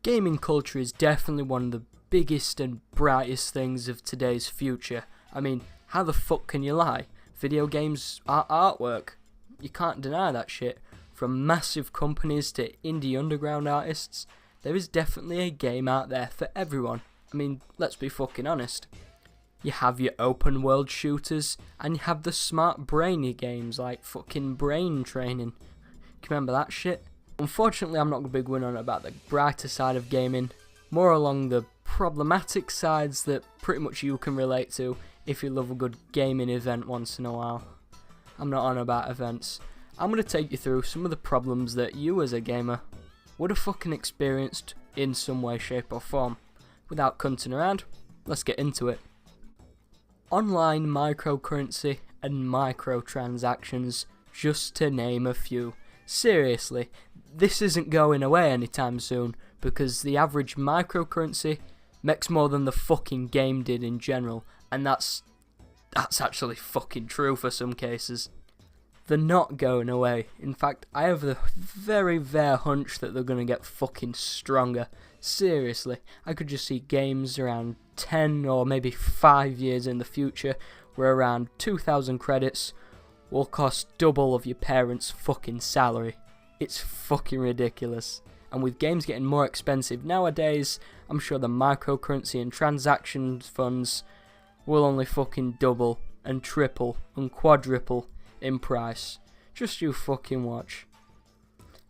Gaming culture is definitely one of the biggest and brightest things of today's future. I mean, how the fuck can you lie? Video games are artwork. You can't deny that shit. From massive companies to indie underground artists, there is definitely a game out there for everyone. I mean, let's be fucking honest. You have your open world shooters, and you have the smart brainy games like fucking Brain Training. Can you remember that shit? Unfortunately, I'm not a big one on about the brighter side of gaming, more along the problematic sides that pretty much you can relate to if you love a good gaming event once in a while. I'm not on about events. I'm going to take you through some of the problems that you as a gamer would have fucking experienced in some way, shape or form. Without cunting around, let's get into it. Online microcurrency and microtransactions, just to name a few. Seriously, this isn't going away anytime soon, because the average microcurrency makes more than the fucking game did in general, and that's actually fucking true for some cases. They're not going away. In fact, I have the very fair hunch that they're gonna get fucking stronger. Seriously, I could just see games around 10 or maybe 5 years in the future where around 2,000 credits will cost double of your parents' fucking salary. It's fucking ridiculous. And with games getting more expensive nowadays, I'm sure the microcurrency and transaction funds will only fucking double and triple and quadruple in price. Just you fucking watch.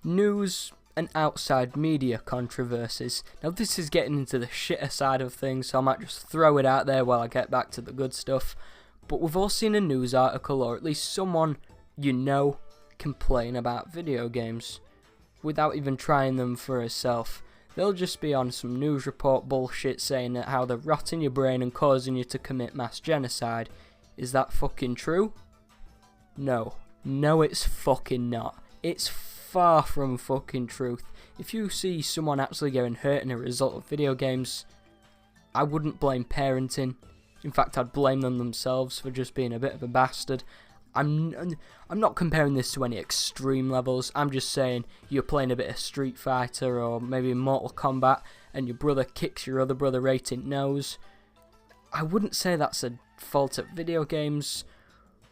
News and outside media controversies. Now this is getting into the shitter side of things, so I might just throw it out there while I get back to the good stuff. But we've all seen a news article, or at least someone you know, complain about video games without even trying them for herself. They'll just be on some news report bullshit saying that how they're rotting your brain and causing you to commit mass genocide. Is that fucking true? No. No, it's fucking not. It's far from fucking truth. If you see someone actually getting hurt in a result of video games, I wouldn't blame parenting. In fact, I'd blame them themselves for just being a bit of a bastard. I'm not comparing this to any extreme levels. I'm just saying you're playing a bit of Street Fighter or maybe Mortal Kombat and your brother kicks your other brother right in nose. I wouldn't say that's a fault at video games.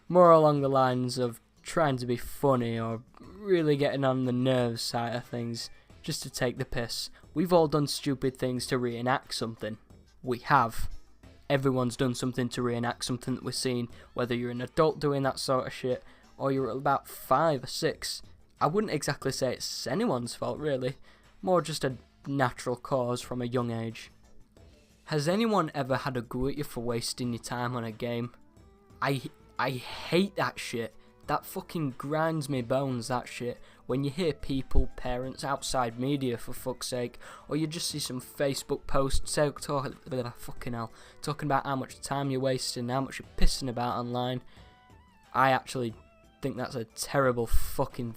More along the lines of trying to be funny or really getting on the nerves side of things, just to take the piss. We've all done stupid things to reenact something. We have. Everyone's done something to reenact something that we've seen, whether you're an adult doing that sort of shit, or you're about 5 or 6. I wouldn't exactly say it's anyone's fault, really. More just a natural cause from a young age. Has anyone ever had a go at you for wasting your time on a game? I hate that shit. That fucking grinds me bones, that shit. When you hear people, parents, outside media for fuck's sake, or you just see some Facebook post talking about how much time you're wasting, how much you're pissing about online. I actually think that's a terrible fucking...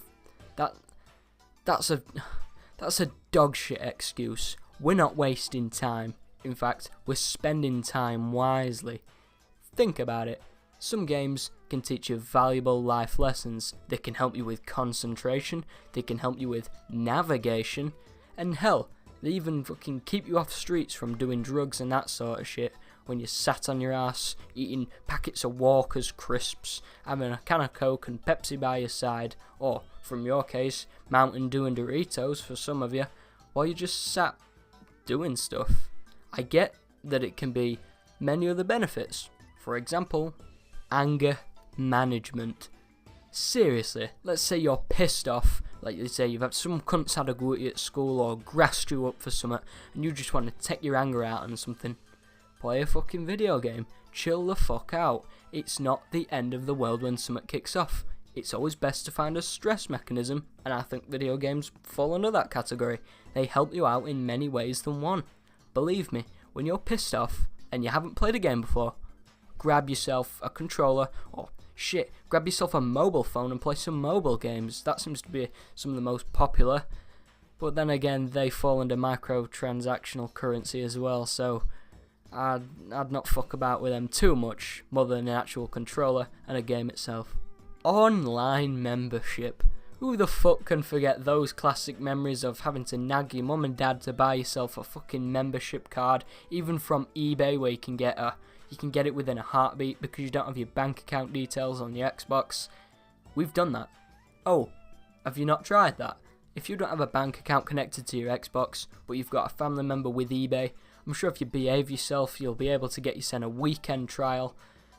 That's a dog shit excuse. We're not wasting time. In fact, we're spending time wisely. Think about it. Some games can teach you valuable life lessons. They can help you with concentration, they can help you with navigation, and hell, they even fucking keep you off streets from doing drugs and that sort of shit when you're sat on your ass, eating packets of Walker's crisps, having a can of Coke and Pepsi by your side, or, from your case, Mountain Dew and Doritos for some of you, while you just sat doing stuff. I get that it can be many other benefits. For example, anger management. Seriously, let's say you're pissed off, like you say you've had some cunts had a go at you at school or grassed you up for something, and you just want to take your anger out on something. Play a fucking video game. Chill the fuck out. It's not the end of the world when something kicks off. It's always best to find a stress mechanism, and I think video games fall under that category. They help you out in many ways than one. Believe me, when you're pissed off and you haven't played a game before, grab yourself a controller, or shit, grab yourself a mobile phone and play some mobile games. That seems to be some of the most popular. But then again, they fall under microtransactional currency as well, so I'd not fuck about with them too much, more than an actual controller and a game itself. Online membership. Who the fuck can forget those classic memories of having to nag your mum and dad to buy yourself a fucking membership card, even from eBay, where you can get it within a heartbeat because you don't have your bank account details on your Xbox. We've done that. Oh, have you not tried that? If you don't have a bank account connected to your Xbox, but you've got a family member with eBay, I'm sure if you behave yourself, you'll be able to get you sent a weekend trial.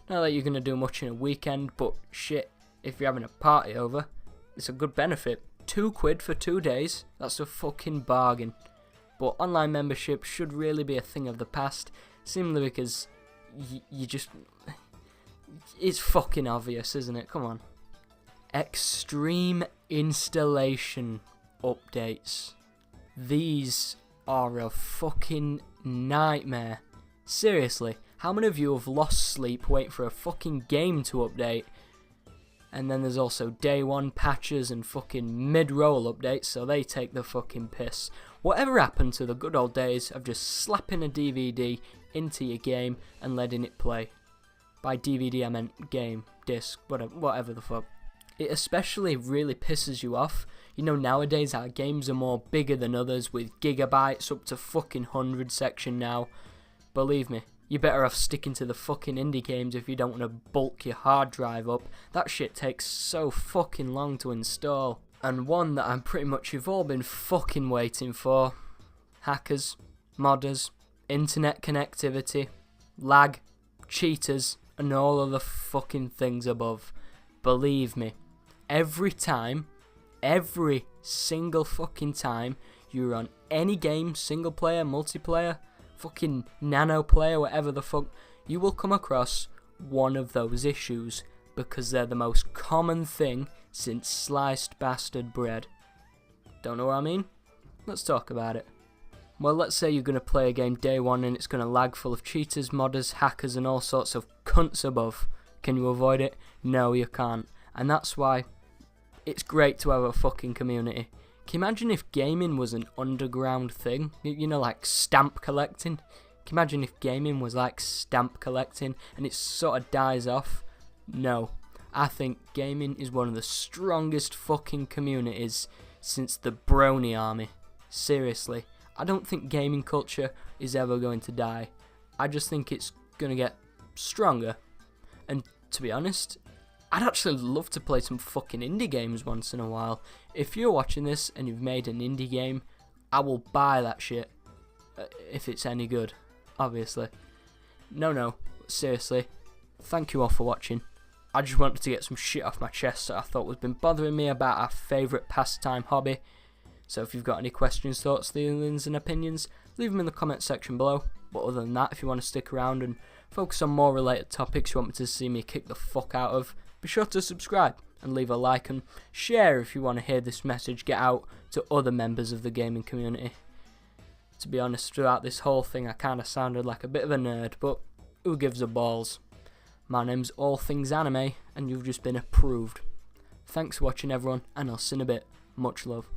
Not that you're going to do much in a weekend, but shit, if you're having a party over, it's a good benefit. £2 for 2 days, that's a fucking bargain. But online membership should really be a thing of the past, simply because you just... It's fucking obvious, isn't it? Come on. Extreme installation updates. These are a fucking nightmare. Seriously, how many of you have lost sleep waiting for a fucking game to update? And then there's also day one patches and fucking mid-roll updates, so they take the fucking piss. Whatever happened to the good old days of just slapping a DVD into your game and letting it play? By DVD I meant game, disc, whatever the fuck. It especially really pisses you off. You know, nowadays our games are more bigger than others, with gigabytes up to fucking 100 section now. Believe me, you're better off sticking to the fucking indie games if you don't want to bulk your hard drive up. That shit takes so fucking long to install. And one that I'm pretty much you've all been fucking waiting for. Hackers, modders, internet connectivity, lag, cheaters, and all of the fucking things above. Believe me, every single fucking time you're on any game, single player, multiplayer, fucking nano player, whatever the fuck, you will come across one of those issues, because they're the most common thing since sliced bastard bread. Don't know what I mean? Let's talk about it. Well, let's say you're going to play a game day one and it's going to lag full of cheaters, modders, hackers and all sorts of cunts above. Can you avoid it? No, you can't. And that's why it's great to have a fucking community. Can you imagine if gaming was an underground thing? You know, like stamp collecting? Can you imagine if gaming was like stamp collecting and it sort of dies off? No. I think gaming is one of the strongest fucking communities since the Brony Army. Seriously. I don't think gaming culture is ever going to die. I just think it's going to get stronger. And to be honest, I'd actually love to play some fucking indie games once in a while. If you're watching this and you've made an indie game, I will buy that shit. If it's any good, obviously. No, seriously. Thank you all for watching. I just wanted to get some shit off my chest that I thought was been bothering me about our favourite pastime hobby. So if you've got any questions, thoughts, feelings and opinions, leave them in the comment section below. But other than that, if you want to stick around and focus on more related topics you want me to see me kick the fuck out of, be sure to subscribe and leave a like and share if you want to hear this message get out to other members of the gaming community. To be honest, throughout this whole thing I kinda sounded like a bit of a nerd, but who gives a balls? My name's All Things Anime and you've just been approved. Thanks for watching everyone, and I'll see you in a bit. Much love.